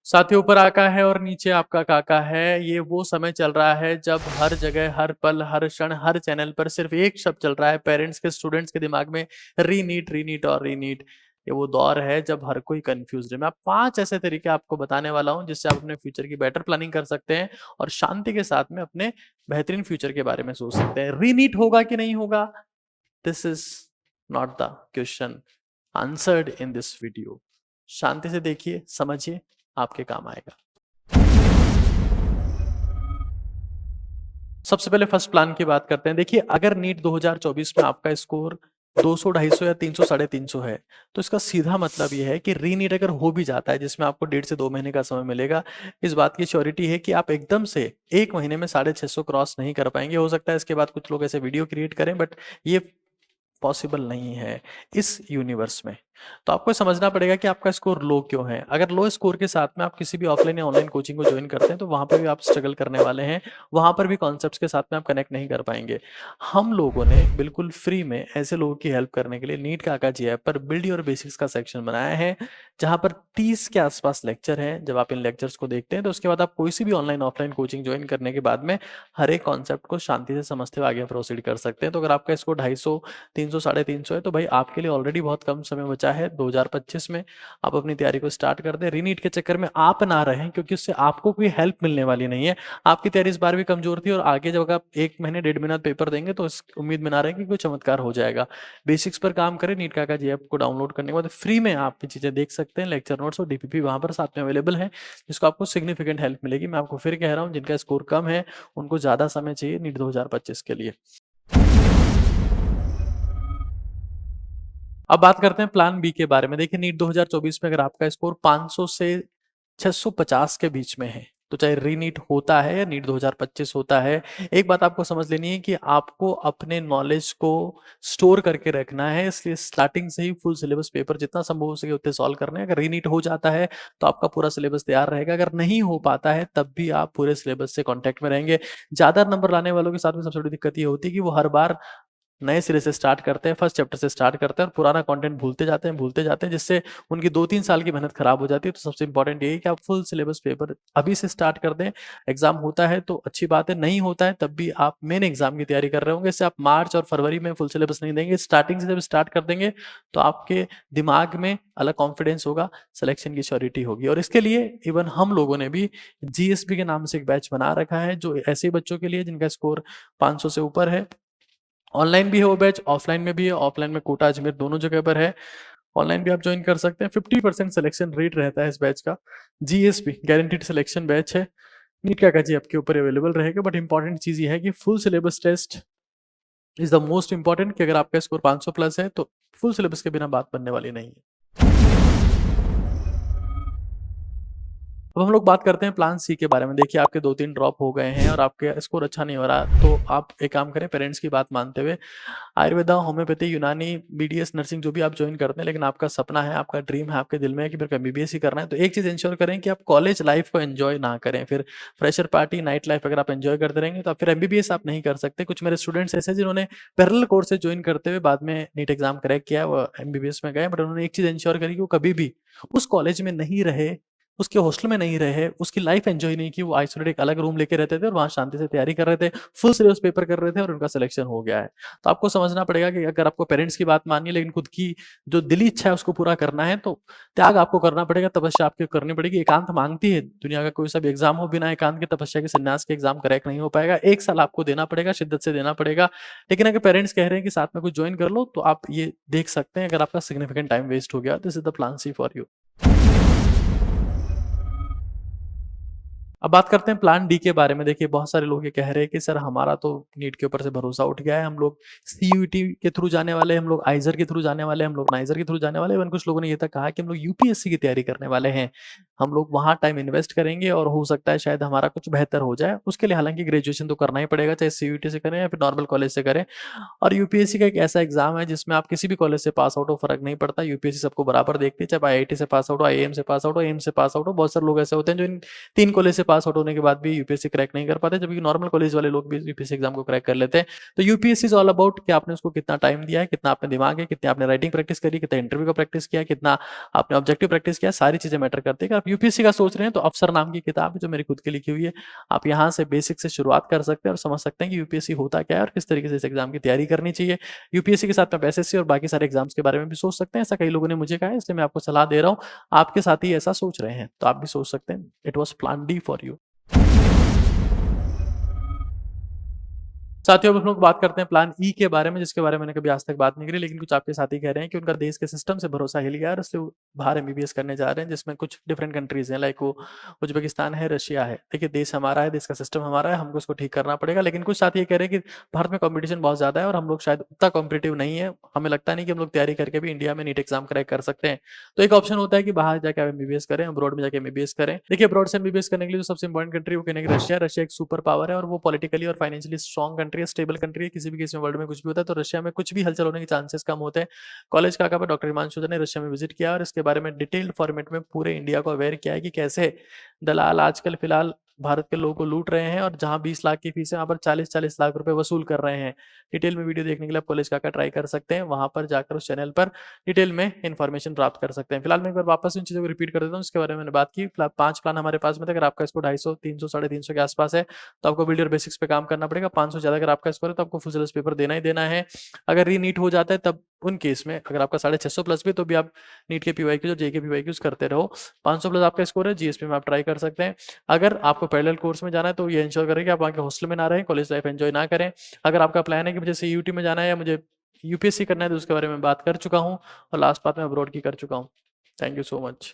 साथियों, ऊपर आका है और नीचे आपका काका है। ये वो समय चल रहा है जब हर जगह, हर पल, हर क्षण, हर चैनल पर सिर्फ एक शब्द चल रहा है पेरेंट्स के, स्टूडेंट्स के दिमाग में, रीनीट, रीनीट और रीनीट। ये वो दौर है जब हर कोई कंफ्यूज है। मैं 5 ऐसे तरीके आपको बताने वाला हूं जिससे आप अपने फ्यूचर की बेटर प्लानिंग कर सकते हैं और शांति के साथ में अपने बेहतरीन फ्यूचर के बारे में सोच सकते हैं। रीनीट होगा कि नहीं होगा, this is not the question answered in this video. शांति से देखिए, समझिए, आपके काम आएगा। सबसे पहले फर्स्ट प्लान की बात करते हैं। देखिए, अगर नीट 2024 में आपका स्कोर 200, 250 या 300, 350 है, तो इसका सीधा मतलब ये है कि रीनीट अगर हो भी जाता है, जिसमें आपको 1.5 से 2 महीने का समय मिलेगा, इस बात की श्योरिटी है कि आप एकदम से 1 महीने में 650 क्रॉस नहीं कर पाएंगे। हो सकता है इसके बाद कुछ लोग ऐसे वीडियो क्रिएट करें, बट ये पॉसिबल नहीं है इस यूनिवर्स में। तो आपको समझना पड़ेगा कि आपका स्कोर लो क्यों है। अगर लो स्कोर के साथ में आप किसी भी ऑफलाइन या ऑनलाइन कोचिंग को ज्वाइन करते हैं, तो वहां पर भी आप स्ट्रगल करने वाले हैं। वहां पर भी कॉन्सेप्ट्स के साथ में आप कनेक्ट नहीं कर पाएंगे। हम लोगों ने बिल्कुल फ्री में ऐसे लोगों की हेल्प करने के लिए नीट का आका जी ऐप पर बिल्ड योर बेसिक्स का सेक्शन बनाया है, जहां पर 30 के आसपास लेक्चर हैं। जब आप इन लेक्चर्स को देखते हैं, तो उसके बाद आप कोई सी भी ऑनलाइन ऑफलाइन कोचिंग ज्वाइन करने के बाद में हर एक कॉन्सेप्ट को शांति से समझते हुए आगे प्रोसीड कर सकते हैं। तो अगर आपका स्कोर 250, 300, 350 है, तो भाई आपके लिए ऑलरेडी बहुत कम समय बचा है। 2025 में आप अपनी तैयारी को स्टार्ट कर दें। रीनीट के चक्कर में आप ना रहें, क्योंकि उससे आपको कोई हेल्प मिलने वाली नहीं है। आपकी तैयारी इस बार भी कमजोर थी और आगे जब आप 1 महीने 1.5 महीना पेपर देंगे, तो इस उम्मीद में ना रहें कि कोई चमत्कार हो जाएगा। बेसिक्स पर काम करें। नीट का जी ऐप को डाउनलोड करने के बाद फ्री में आप ये चीजें देख सकते हैं। लेक्चर नोट्स और डीपीपी वहां पर साथ में अवेलेबल है, जिसको आपको सिग्निफिकेंट हेल्प मिलेगी। मैं आपको फिर कह रहा हूँ, जिनका स्कोर कम है उनको ज्यादा समय चाहिए नीट 2025 के लिए। अब बात करते हैं प्लान बी के बारे में। देखिए, नीट 2024 में अगर आपका स्कोर 500 से 650 के बीच में है, तो चाहे रीनीट होता है या नीट 2025 होता है, एक बात आपको समझ लेनी है कि आपको अपने नॉलेज को स्टोर करके रखना है। इसलिए स्टार्टिंग से ही फुल सिलेबस पेपर जितना संभव हो सके उतने सॉल्व करने हैं। अगर रीनीट हो जाता है तो आपका पूरा सिलेबस तैयार रहेगा। अगर नहीं हो पाता है, तब भी आप पूरे सिलेबस से कॉन्टेक्ट में रहेंगे। ज्यादा नंबर लाने वालों के साथ में सबसे बड़ी दिक्कत ये होती है कि वो हर बार नए सिरे से स्टार्ट करते हैं, फर्स्ट चैप्टर से स्टार्ट करते हैं और पुराना कंटेंट भूलते जाते हैं, जिससे उनकी 2-3 साल की मेहनत खराब हो जाती है। तो सबसे इंपॉर्टेंट यही है कि आप फुल सिलेबस पेपर अभी से स्टार्ट कर दें। एग्जाम होता है तो अच्छी बात है, नहीं होता है तब भी आप मेन एग्जाम की तैयारी कर रहे होंगे। इससे आप मार्च और फरवरी में फुल सिलेबस नहीं देंगे, स्टार्टिंग से जब स्टार्ट कर देंगे तो आपके दिमाग में अलग कॉन्फिडेंस होगा, सिलेक्शन की श्योरिटी होगी। और इसके लिए इवन हम लोगों ने भी जीएसपी के नाम से एक बैच बना रखा है, जो ऐसे बच्चों के लिए जिनका स्कोर 500 से ऊपर है। ऑनलाइन भी है वो बैच, ऑफलाइन में भी है। ऑफलाइन में कोटा अजमेर दोनों जगह पर है। ऑनलाइन भी आप ज्वाइन कर सकते हैं। 50% सिलेक्शन रेट रहता है इस बैच का। जीएसपी गारंटीड सिलेक्शन बैच है। नीट का जी आपके ऊपर अवेलेबल रहेगा। बट इंपॉर्टेंट चीज ये है कि full syllabus test is the most important, कि अगर आपका स्कोर 500 प्लस है तो फुल सिलेबस के बिना बात बनने वाली नहीं है। अब हम लोग बात करते हैं प्लान सी के बारे में। देखिए, आपके 2-3 ड्रॉप हो गए हैं और आपके स्कोर अच्छा नहीं हो रहा, तो आप एक काम करें, पेरेंट्स की बात मानते हुए आयुर्वेदा, होम्योपैथी, यूनानी, बीडीएस, नर्सिंग जो भी आप ज्वाइन करते हैं, लेकिन आपका सपना है, आपका ड्रीम है, आपके दिल में है कि मेरे को एमबीबीएस ही करना है, तो एक चीज इंश्योर करें कि आप कॉलेज लाइफ को एंजॉय ना करें। फिर फ्रेशर पार्टी, नाइट लाइफ अगर आप एंजॉय करते रहेंगे तो आप फिर एमबीबीएस आप नहीं कर सकते। कुछ मेरे स्टूडेंट्स ऐसे हैं जिन्होंने पैरेलल कोर्सेज ज्वाइन करते हुए बाद में नीट एग्जाम क्रैक किया, वो एमबीबीएस में गए, बट उन्होंने एक चीज इंश्योर करी कि वो कभी भी उस कॉलेज में नहीं रहे, उसके हॉस्टल में नहीं रहे, उसकी लाइफ एंजॉय नहीं की। वो आइसोलेट एक अलग रूम लेके रहते थे और वहां शांति से तैयारी कर रहे थे, फुल सिलेबस पेपर कर रहे थे और उनका सिलेक्शन हो गया है। तो आपको समझना पड़ेगा कि अगर आपको पेरेंट्स की बात माननी है, लेकिन खुद की जो दिली इच्छा है उसको पूरा करना है, तो त्याग आपको करना पड़ेगा, तपस्या आपको करनी पड़ेगी। एकांत मांगती है दुनिया का कोई सा भी एग्जाम हो, बिना एकांत के, तपस्या के, संन्यास के एग्जाम क्रैक नहीं हो पाएगा। 1 साल आपको देना पड़ेगा, शिद्दत से देना पड़ेगा। लेकिन अगर पेरेंट्स कह रहे हैं कि साथ में कुछ ज्वाइन कर लो, तो आप ये देख सकते हैं, अगर आपका सिग्निफिकेंट टाइम वेस्ट हो गया, this is the plan C for you. अब बात करते हैं प्लान डी के बारे में। देखिए, बहुत सारे लोग ये कह रहे हैं कि सर हमारा तो नीट के ऊपर से भरोसा उठ गया है, हम लोग सीयूईटी के थ्रू जाने वाले हैं, हम लोग आइजर के थ्रू जाने वाले हैं, हम लोग नाइजर के थ्रू जाने वाले हैं। इवन कुछ लोगों ने ये तक कहा कि हम लोग यूपीएससी की तैयारी करने वाले हैं, हम लोग वहां टाइम इन्वेस्ट करेंगे और हो सकता है शायद हमारा कुछ बेहतर हो जाए। उसके लिए हालांकि ग्रेजुएशन तो करना ही पड़ेगा, चाहे सीयूईटी से करें या फिर नॉर्मल कॉलेज से करें। और यूपीएससी का एक ऐसा एग्जाम है जिसमें आप किसी भी कॉलेज से पास आउट हो, फर्क नहीं पड़ता। यूपीएससी सबको बराबर देखती है, चाहे आईआईटी से पास आउट हो, आईएएम से पास आउट हो, एम्स से पास आउट हो। बहुत सारे लोग ऐसे होते हैं जो इन 3 कॉलेज से पास आउट होने के बाद भी यूपीएससी क्रैक नहीं कर पाते, जबकि नॉर्मल कॉलेज वाले लोग भी यूपीएससी एग्जाम को क्रैक कर लेते हैं। तो यूपीएससी इज ऑल अबाउट कि आपने उसको कितना टाइम दिया है, कितना आपने दिमाग है, कितने आपने राइटिंग प्रैक्टिस करी, कितना इंटरव्यू का प्रैक्टिस किया, कितना आपने ऑब्जेक्टिव प्रैक्टिस किया, सारी चीजें मैटर करती है। आप यूपीएससी का सोच रहे हैं तो अफसर नाम की किताब है जो मेरी खुद की लिखी हुई है, आप यहाँ से बेसिक से शुरुआत कर सकते हैं और समझ सकते हैं कि यूपीएससी होता क्या है और किस तरीके से इस एग्जाम की तैयारी करनी चाहिए। यूपीएससी के साथ में एसएससी और बाकी सारे एग्जाम्स के बारे में भी सोच सकते हैं, ऐसा कई लोगों ने मुझे कहा है, इसलिए मैं आपको सलाह दे रहा हूँ। आपके साथ ही ऐसा सोच रहे हैं तो आप भी सोच सकते हैं। It was plan D for you. साथियों, अब हम लोग बात करते हैं प्लान ई के बारे में, जिसके बारे में मैंने कभी आज तक बात नहीं करी, लेकिन कुछ आपके साथी कह रहे हैं कि उनका देश के सिस्टम से भरोसा हिल गया और इसलिए वो बाहर एमबीबीएस करने जा रहे हैं, जिसमें कुछ डिफरेंट कंट्रीज हैं, लाइक वो उज्बेकिस्तान है, रशिया है। देखिए, देश हमारा है, देश का सिस्टम हमारा है, हमको उसको ठीक करना पड़ेगा। लेकिन कुछ साथी ये कह रहे हैं कि भारत में कॉम्पिटिशन बहुत ज्यादा है और हम लोग शायद उतना कॉम्पिटिटिव नहीं है, हमें लगता नहीं कि हम लोग तैयारी करके भी इंडिया में नीट एग्जाम क्रैक कर सकते हैं। तो एक ऑप्शन होता है कि बाहर जाकर आप एमबीबीएस करें, अब्रॉड में जाकर एमबीबीएस करें। देखिए, अब्रॉड से एमबीबीएस करने के लिए जो सबसे इंपॉर्टेंट कंट्री वो कहने की रशिया। रशिया एक सुपर पावर है और वो पॉलिटिकली और फाइनेंशियली स्ट्रॉन्ग कंट्री है, स्टेबल कंट्री है। किसी भी केस में वर्ल्ड में कुछ भी होता है तो रशिया में कुछ भी हलचल होने के चांसेस कम होते हैं। कॉलेज का डॉक्टर हिमांशु ने रशिया में विजिट किया और इसके बारे में डिटेल्ड फॉर्मेट में पूरे इंडिया को अवेयर किया है कि कैसे दलाल आजकल फिलहाल भारत के लोगों को लूट रहे हैं और जहां 20 लाख की फीस है वहां पर 40-40 लाख रुपए वसूल कर रहे हैं। डिटेल में वीडियो देखने के लिए आप कॉलेज का ट्राई कर सकते हैं, वहां पर जाकर उस चैनल पर डिटेल में इन्फॉर्मेशन प्राप्त कर सकते हैं। फिलहाल मैं एक बार वापस इन चीजों को रिपीट कर देता हूँ, इसके बारे में मैंने बात की। 5 प्लान हमारे पास में था। अगर आपका स्कोर 250, 300, 350 के आसपास है तो आपको बिल्डर बेसिक्स पे काम करना पड़ेगा। 500 ज्यादा अगर आपका स्कोर है तो आपको फुल सिलेबस पेपर देना ही देना है। अगर रीनीट हो जाता है तब उन केस में अगर आपका 650 प्लस भी तो भी आप नीट के पीवाईक्यूज और जे के पीवाईक्यूज करते रहो। 500 प्लस आपका स्कोर है, जीएसपी में आप ट्राई कर सकते हैं। अगर आपको पैरेलल कोर्स में जाना है तो ये इंश्योर करें कि आप वहाँ के हॉस्टल में ना रहें, कॉलेज लाइफ एंजॉय ना करें। अगर आपका प्लान है कि मुझे सीयूटी में जाना है या मुझे यूपीएससी करना है तो उसके बारे में बात कर चुका हूँ और लास्ट बात मैं अब्रॉड की कर चुका हूँ। Thank you so much.